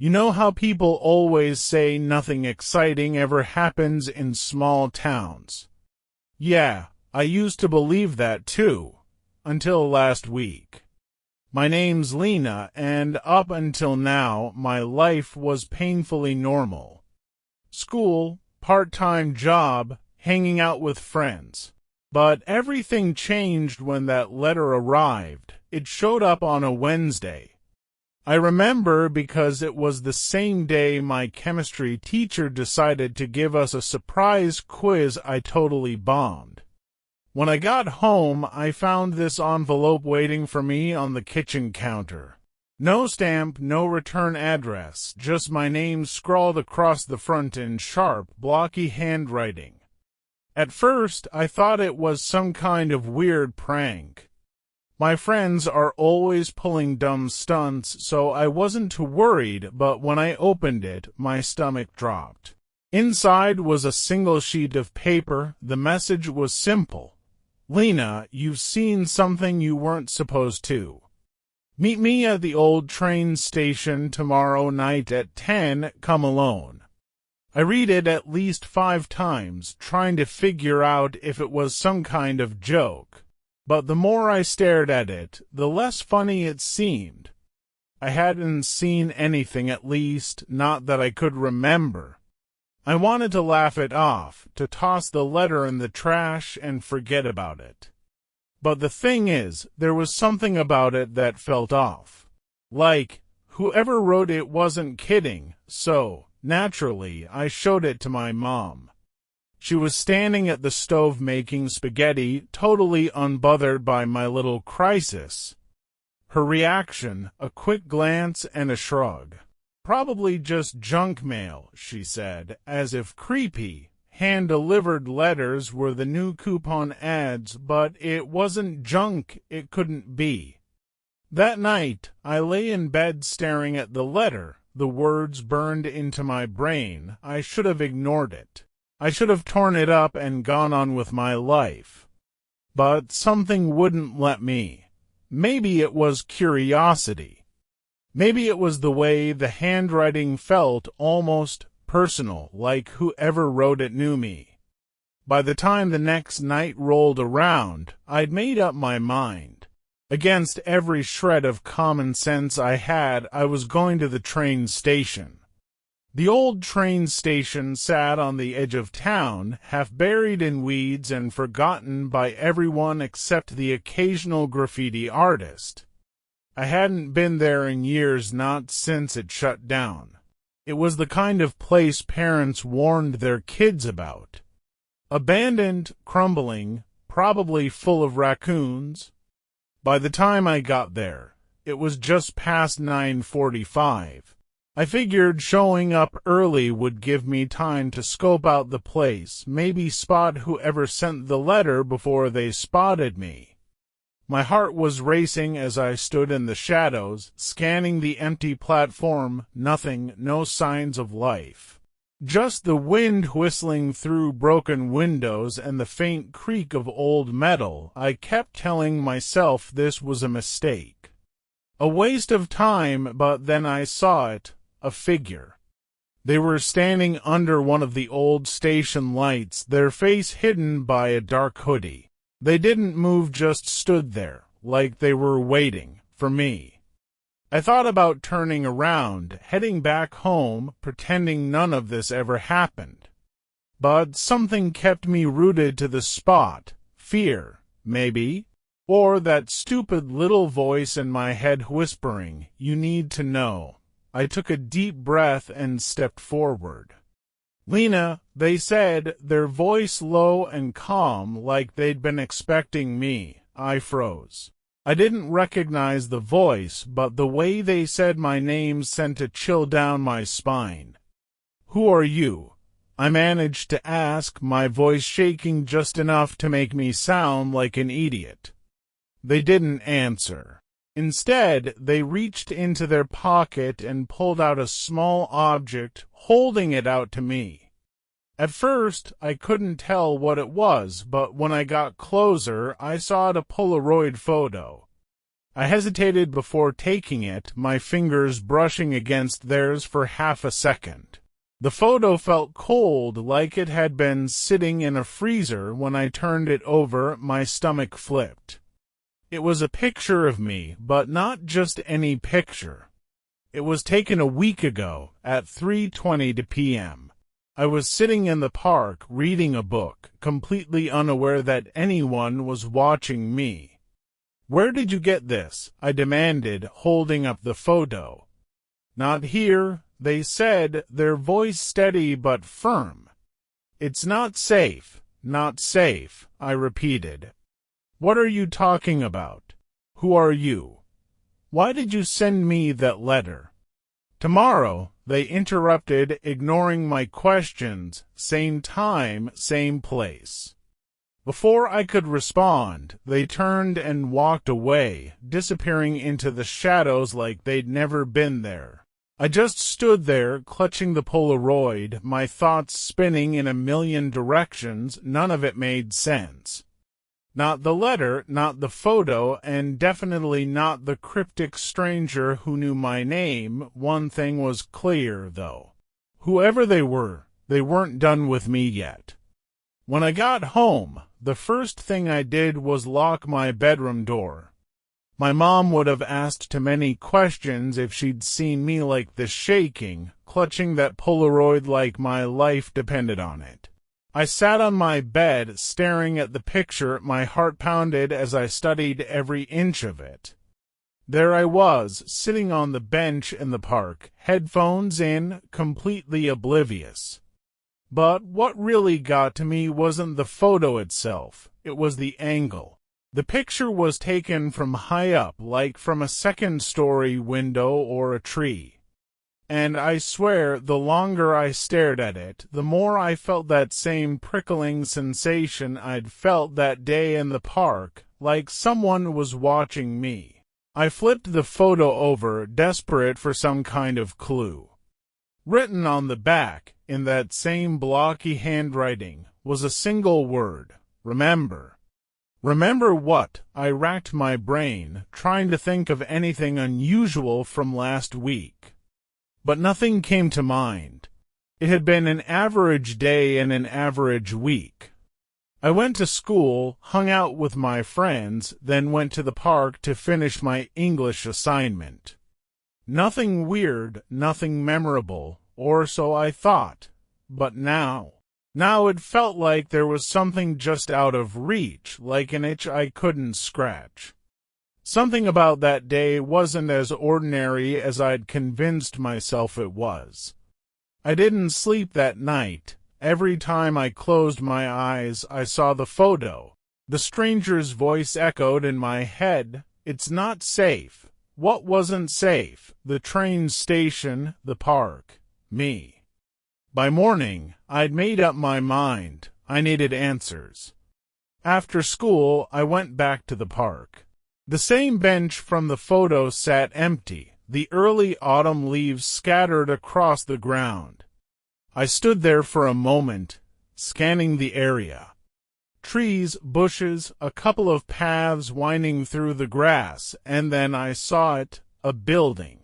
You know how people always say nothing exciting ever happens in small towns? Yeah, I used to believe that too, until last week. My name's Lena, and up until now, my life was painfully normal. School, part-time job, hanging out with friends. But everything changed when that letter arrived. It showed up on a Wednesday. I remember because it was the same day my chemistry teacher decided to give us a surprise quiz I totally bombed. When I got home, I found this envelope waiting for me on the kitchen counter. No stamp, no return address, just my name scrawled across the front in sharp, blocky handwriting. At first, I thought it was some kind of weird prank. My friends are always pulling dumb stunts, so I wasn't too worried, but when I opened it, my stomach dropped. Inside was a single sheet of paper. The message was simple. Lena, you've seen something you weren't supposed to. Meet me at the old train station tomorrow night at 10, come alone. I read it at least 5 times, trying to figure out if it was some kind of joke. But the more I stared at it, the less funny it seemed. I hadn't seen anything, at least, not that I could remember. I wanted to laugh it off, to toss the letter in the trash and forget about it. But the thing is, there was something about it that felt off. Like, whoever wrote it wasn't kidding, so, naturally, I showed it to my mom. She was standing at the stove making spaghetti, totally unbothered by my little crisis. Her reaction, a quick glance and a shrug. Probably just junk mail, she said, as if creepy, hand-delivered letters were the new coupon ads, but it wasn't junk, it couldn't be. That night, I lay in bed staring at the letter, the words burned into my brain. I should have ignored it. I should have torn it up and gone on with my life. But something wouldn't let me. Maybe it was curiosity. Maybe it was the way the handwriting felt, almost personal, like whoever wrote it knew me. By the time the next night rolled around, I'd made up my mind. Against every shred of common sense I had, I was going to the train station. The old train station sat on the edge of town, half buried in weeds and forgotten by everyone except the occasional graffiti artist. I hadn't been there in years, not since it shut down. It was the kind of place parents warned their kids about. Abandoned, crumbling, probably full of raccoons. By the time I got there, it was just past 9:45. I figured showing up early would give me time to scope out the place, maybe spot whoever sent the letter before they spotted me. My heart was racing as I stood in the shadows, scanning the empty platform. Nothing, no signs of life. Just the wind whistling through broken windows and the faint creak of old metal. I kept telling myself this was a mistake. A waste of time, but then I saw it. A figure. They were standing under one of the old station lights, their face hidden by a dark hoodie. They didn't move, just stood there, like they were waiting for me. I thought about turning around, heading back home, pretending none of this ever happened. But something kept me rooted to the spot. Fear, maybe? Or that stupid little voice in my head whispering, "You need to know." I took a deep breath and stepped forward. "Lena," they said, their voice low and calm, like they'd been expecting me. I froze. I didn't recognize the voice, but the way they said my name sent a chill down my spine. "Who are you?" I managed to ask, my voice shaking just enough to make me sound like an idiot. They didn't answer. Instead, they reached into their pocket and pulled out a small object, holding it out to me. At first, I couldn't tell what it was, but when I got closer, I saw it a Polaroid photo. I hesitated before taking it, my fingers brushing against theirs for half a second. The photo felt cold, like it had been sitting in a freezer. When I turned it over, my stomach flipped. It was a picture of me, but not just any picture. It was taken a week ago, at 3:20 p.m. I was sitting in the park, reading a book, completely unaware that anyone was watching me. "Where did you get this?" I demanded, holding up the photo. "Not here," they said, their voice steady but firm. "It's not safe, not safe," I repeated. "What are you talking about? Who are you? Why did you send me that letter?" "Tomorrow," they interrupted, ignoring my questions. "Same time, same place." Before I could respond, they turned and walked away, disappearing into the shadows like they'd never been there. I just stood there, clutching the Polaroid, my thoughts spinning in a million directions. None of it made sense. Not the letter, not the photo, and definitely not the cryptic stranger who knew my name. One thing was clear, though. Whoever they weren't done with me yet. When I got home, the first thing I did was lock my bedroom door. My mom would have asked too many questions if she'd seen me like this, shaking, clutching that Polaroid like my life depended on it. I sat on my bed, staring at the picture. My heart pounded as I studied every inch of it. There I was, sitting on the bench in the park, headphones in, completely oblivious. But what really got to me wasn't the photo itself, it was the angle. The picture was taken from high up, like from a second-story window or a tree. And I swear, the longer I stared at it, the more I felt that same prickling sensation I'd felt that day in the park, like someone was watching me. I flipped the photo over, desperate for some kind of clue. Written on the back, in that same blocky handwriting, was a single word: remember. Remember what? I racked my brain, trying to think of anything unusual from last week. But nothing came to mind. It had been an average day and an average week. I went to school, hung out with my friends, then went to the park to finish my English assignment. Nothing weird, nothing memorable, or so I thought. But now it felt like there was something just out of reach, like an itch I couldn't scratch. Something about that day wasn't as ordinary as I'd convinced myself it was. I didn't sleep that night. Every time I closed my eyes, I saw the photo. The stranger's voice echoed in my head. It's not safe. What wasn't safe? The train station, the park, me. By morning, I'd made up my mind. I needed answers. After school, I went back to the park. The same bench from the photo sat empty, the early autumn leaves scattered across the ground. I stood there for a moment, scanning the area. Trees, bushes, a couple of paths winding through the grass, and then I saw it, a building.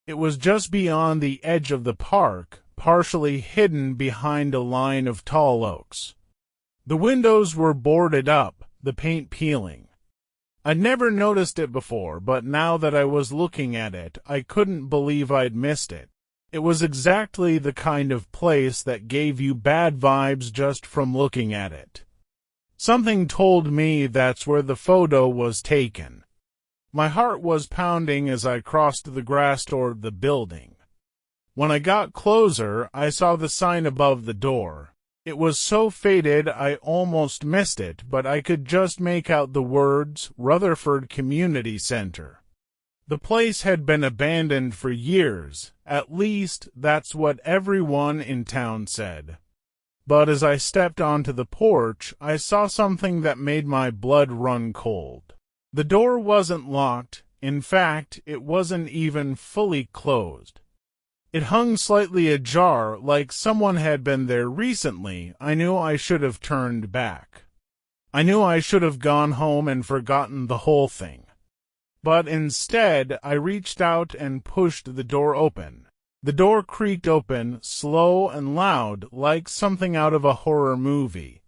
It was just beyond the edge of the park, partially hidden behind a line of tall oaks. The windows were boarded up, the paint peeling. I'd never noticed it before, but now that I was looking at it, I couldn't believe I'd missed it. It was exactly the kind of place that gave you bad vibes just from looking at it. Something told me that's where the photo was taken. My heart was pounding as I crossed the grass toward the building. When I got closer, I saw the sign above the door. It was so faded I almost missed it, but I could just make out the words, Rutherford Community Center. The place had been abandoned for years, at least that's what everyone in town said. But as I stepped onto the porch, I saw something that made my blood run cold. The door wasn't locked. In fact, it wasn't even fully closed. It hung slightly ajar, like someone had been there recently. I knew I should have turned back. I knew I should have gone home and forgotten the whole thing. But instead, I reached out and pushed the door open. The door creaked open, slow and loud, like something out of a horror movie.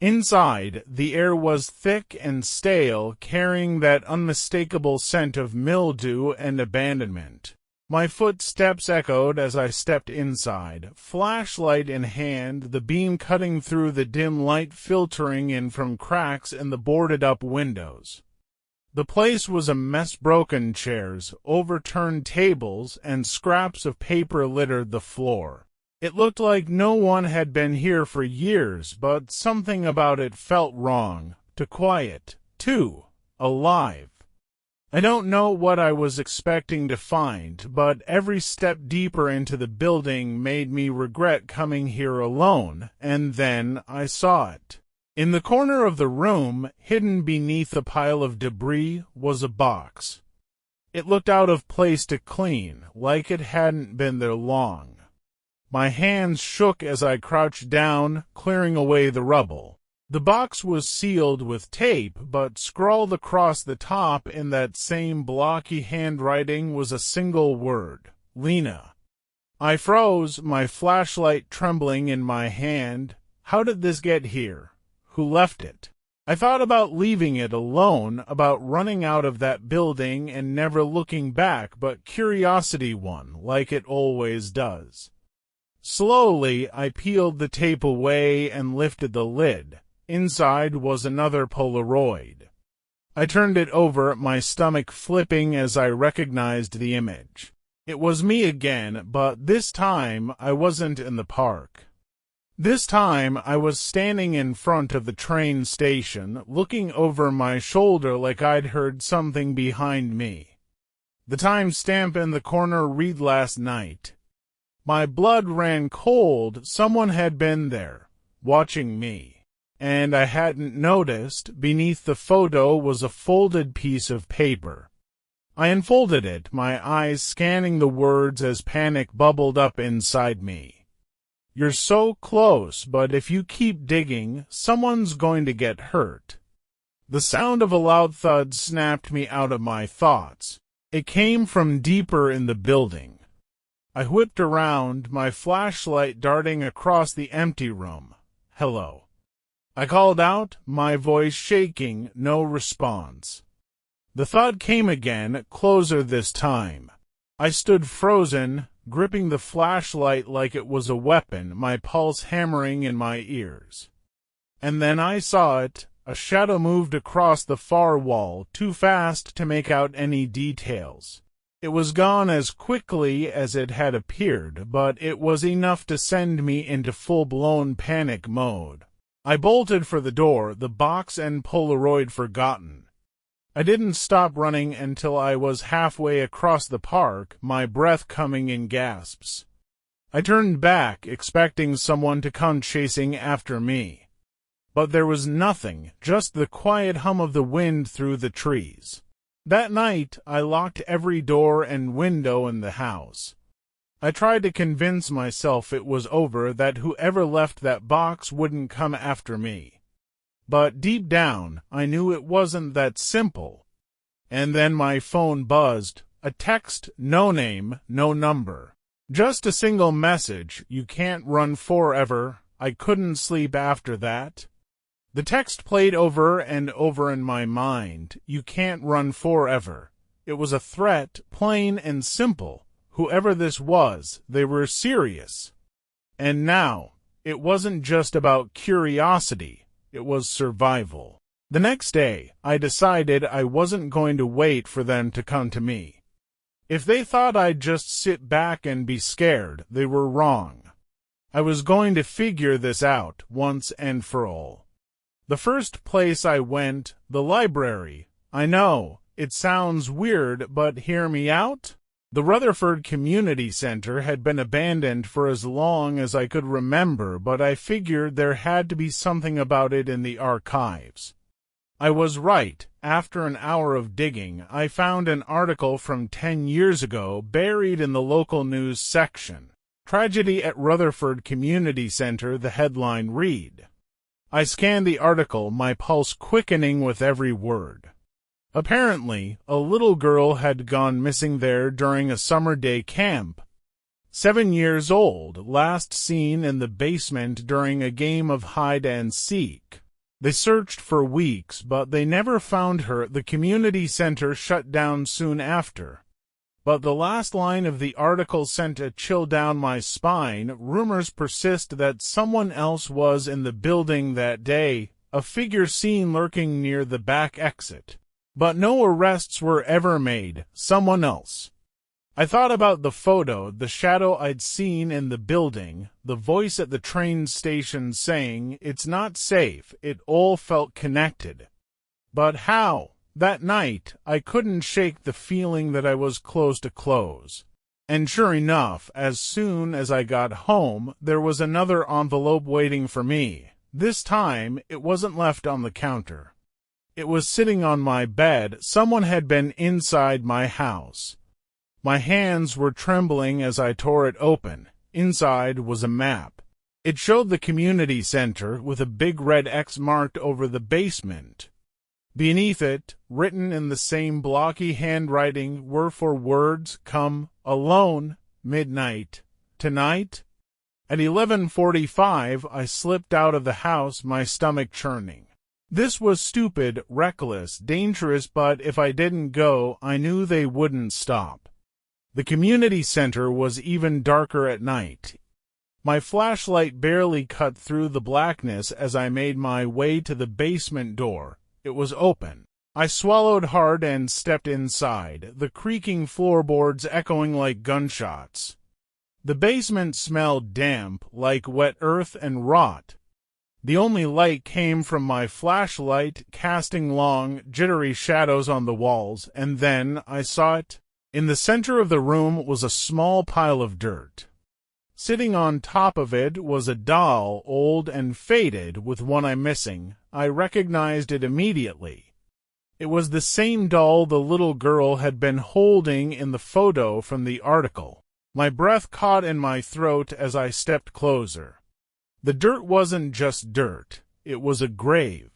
Inside, the air was thick and stale, carrying that unmistakable scent of mildew and abandonment. My footsteps echoed as I stepped inside, flashlight in hand, the beam cutting through the dim light filtering in from cracks in the boarded-up windows. The place was a mess. Broken chairs, overturned tables, and scraps of paper littered the floor. It looked like no one had been here for years, but something about it felt wrong, too quiet, too alive. I don't know what I was expecting to find, but every step deeper into the building made me regret coming here alone, and then I saw it. In the corner of the room, hidden beneath a pile of debris, was a box. It looked out of place to clean, like it hadn't been there long. My hands shook as I crouched down, clearing away the rubble. The box was sealed with tape, but scrawled across the top in that same blocky handwriting was a single word: Lena. I froze, my flashlight trembling in my hand. How did this get here? Who left it? I thought about leaving it alone, about running out of that building and never looking back, but curiosity won, like it always does. Slowly, I peeled the tape away and lifted the lid. Inside was another Polaroid. I turned it over, my stomach flipping as I recognized the image. It was me again, but this time I wasn't in the park. This time I was standing in front of the train station, looking over my shoulder like I'd heard something behind me. The timestamp in the corner read last night. My blood ran cold. Someone had been there, watching me. And I hadn't noticed, beneath the photo was a folded piece of paper. I unfolded it, my eyes scanning the words as panic bubbled up inside me. You're so close, but if you keep digging, someone's going to get hurt. The sound of a loud thud snapped me out of my thoughts. It came from deeper in the building. I whipped around, my flashlight darting across the empty room. Hello. I called out, my voice shaking, no response. The thud came again, closer this time. I stood frozen, gripping the flashlight like it was a weapon, my pulse hammering in my ears. And then I saw it. A shadow moved across the far wall, too fast to make out any details. It was gone as quickly as it had appeared, but it was enough to send me into full-blown panic mode. I bolted for the door, the box and Polaroid forgotten. I didn't stop running until I was halfway across the park, my breath coming in gasps. I turned back, expecting someone to come chasing after me. But there was nothing, just the quiet hum of the wind through the trees. That night, I locked every door and window in the house. I tried to convince myself it was over, that whoever left that box wouldn't come after me. But deep down, I knew it wasn't that simple. And then my phone buzzed, a text, no name, no number. Just a single message, you can't run forever. I couldn't sleep after that. The text played over and over in my mind, you can't run forever. It was a threat, plain and simple. Whoever this was, they were serious. And now, it wasn't just about curiosity, it was survival. The next day, I decided I wasn't going to wait for them to come to me. If they thought I'd just sit back and be scared, they were wrong. I was going to figure this out once and for all. The first place I went, the library. I know, it sounds weird, but hear me out. The Rutherford Community Center had been abandoned for as long as I could remember, but I figured there had to be something about it in the archives. I was right. After an hour of digging, I found an article from 10 years ago buried in the local news section. Tragedy at Rutherford Community Center, the headline read. I scanned the article, my pulse quickening with every word. Apparently, a little girl had gone missing there during a summer day camp. 7 years old, last seen in the basement during a game of hide and seek. They searched for weeks, but they never found her. The community center shut down soon after. But the last line of the article sent a chill down my spine. Rumors persist that someone else was in the building that day, a figure seen lurking near the back exit. But no arrests were ever made. Someone else. I thought about the photo, the shadow I'd seen in the building, the voice at the train station saying, "It's not safe." It all felt connected. But how? That night, I couldn't shake the feeling that I was close to close. And sure enough, as soon as I got home, there was another envelope waiting for me. This time, it wasn't left on the counter. It was sitting on my bed. Someone had been inside my house. My hands were trembling as I tore it open. Inside was a map. It showed the community center with a big red X marked over the basement. Beneath it, written in the same blocky handwriting, were 4 words: "Come, alone, midnight, tonight." At 11:45, I slipped out of the house, my stomach churning. This was stupid, reckless, dangerous, but if I didn't go, I knew they wouldn't stop. The community center was even darker at night. My flashlight barely cut through the blackness as I made my way to the basement door. It was open. I swallowed hard and stepped inside, the creaking floorboards echoing like gunshots. The basement smelled damp, like wet earth and rot. The only light came from my flashlight, casting long, jittery shadows on the walls, and then I saw it. In the center of the room was a small pile of dirt. Sitting on top of it was a doll, old and faded, with one eye missing. I recognized it immediately. It was the same doll the little girl had been holding in the photo from the article. My breath caught in my throat as I stepped closer. The dirt wasn't just dirt. It was a grave.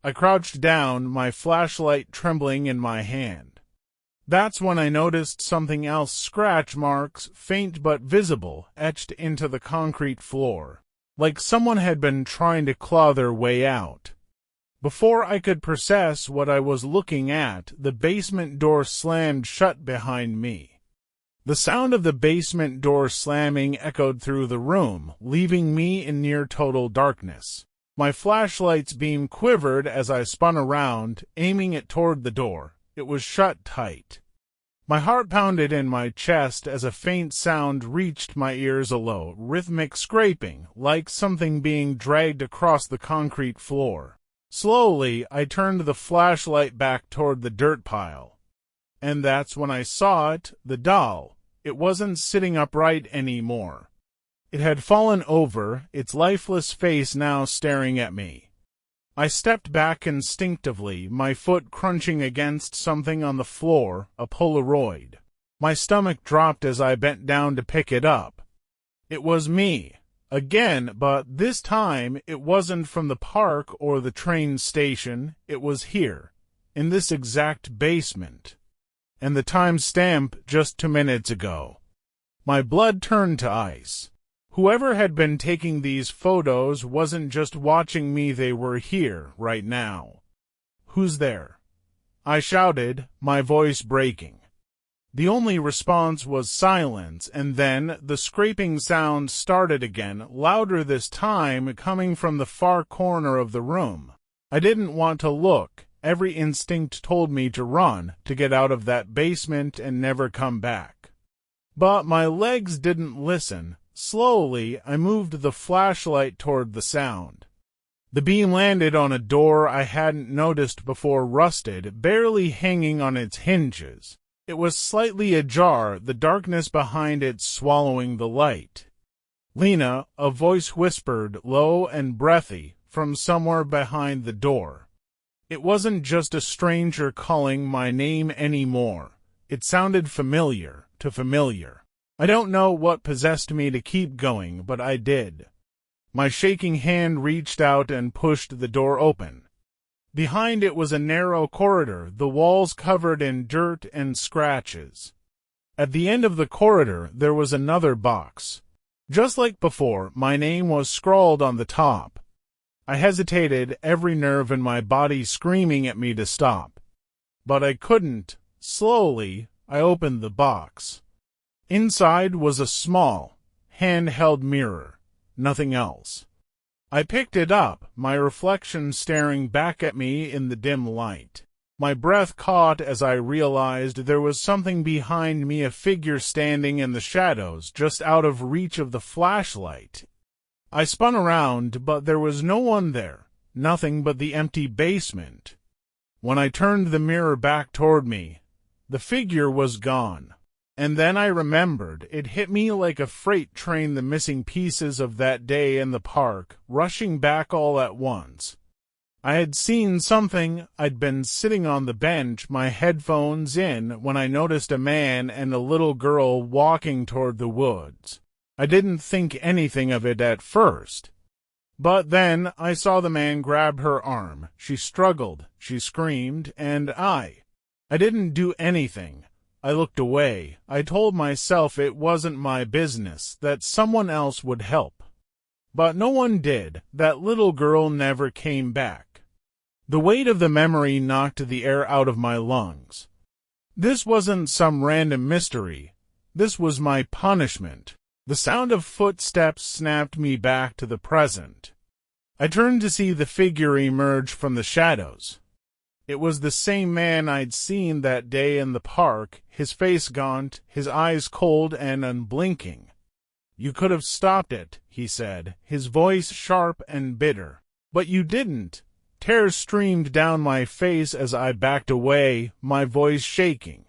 I crouched down, my flashlight trembling in my hand. That's when I noticed something else: scratch marks, faint but visible, etched into the concrete floor, like someone had been trying to claw their way out. Before I could process what I was looking at, the basement door slammed shut behind me. The sound of the basement door slamming echoed through the room, leaving me in near total darkness. My flashlight's beam quivered as I spun around, aiming it toward the door. It was shut tight. My heart pounded in my chest as a faint sound reached my ears, a low, rhythmic scraping, like something being dragged across the concrete floor. Slowly, I turned the flashlight back toward the dirt pile. And that's when I saw it, the doll. It wasn't sitting upright anymore. It had fallen over, its lifeless face now staring at me. I stepped back instinctively, my foot crunching against something on the floor, a Polaroid. My stomach dropped as I bent down to pick it up. It was me, again, but this time it wasn't from the park or the train station. It was here, in this exact basement. And the time stamp just 2 minutes ago. My blood turned to ice. Whoever had been taking these photos wasn't just watching me, they were here, right now. "Who's there?" I shouted, my voice breaking. The only response was silence, and then the scraping sound started again, louder this time, coming from the far corner of the room. I didn't want to look. Every instinct told me to run, to get out of that basement and never come back. But my legs didn't listen. Slowly, I moved the flashlight toward the sound. The beam landed on a door I hadn't noticed before, rusted, barely hanging on its hinges. It was slightly ajar, the darkness behind it swallowing the light. "Lena," a voice whispered, low and breathy, from somewhere behind the door. It wasn't just a stranger calling my name anymore. It sounded familiar, too familiar. I don't know what possessed me to keep going, but I did. My shaking hand reached out and pushed the door open. Behind it was a narrow corridor, the walls covered in dirt and scratches. At the end of the corridor there was another box. Just like before, my name was scrawled on the top. I hesitated, every nerve in my body screaming at me to stop. But I couldn't. Slowly, I opened the box. Inside was a small, handheld mirror. Nothing else. I picked it up, my reflection staring back at me in the dim light. My breath caught as I realized there was something behind me, a figure standing in the shadows, just out of reach of the flashlight. I spun around, but there was no one there, nothing but the empty basement. When I turned the mirror back toward me, the figure was gone. And then I remembered, it hit me like a freight train, the missing pieces of that day in the park, rushing back all at once. I had seen something. I'd been sitting on the bench, my headphones in, when I noticed a man and a little girl walking toward the woods. I didn't think anything of it at first. But then I saw the man grab her arm. She struggled, she screamed, and I didn't do anything. I looked away. I told myself it wasn't my business, that someone else would help. But no one did. That little girl never came back. The weight of the memory knocked the air out of my lungs. This wasn't some random mystery. This was my punishment. The sound of footsteps snapped me back to the present. I turned to see the figure emerge from the shadows. It was the same man I'd seen that day in the park, his face gaunt, his eyes cold and unblinking. "You could have stopped it," he said, his voice sharp and bitter. "But you didn't." Tears streamed down my face as I backed away, my voice shaking.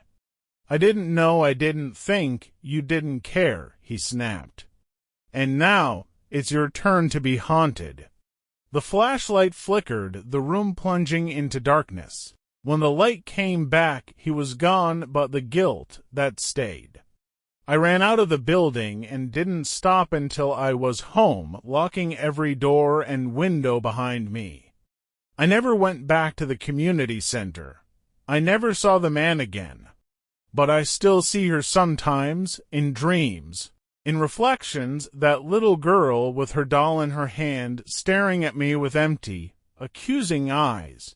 "I didn't know, I didn't think, you didn't care," he snapped. "And now it's your turn to be haunted." The flashlight flickered, the room plunging into darkness. When the light came back, he was gone, but the guilt, that stayed. I ran out of the building and didn't stop until I was home, locking every door and window behind me. I never went back to the community center. I never saw the man again. But I still see her sometimes, in dreams. In reflections, that little girl with her doll in her hand, staring at me with empty, accusing eyes.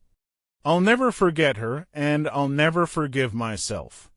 I'll never forget her, and I'll never forgive myself.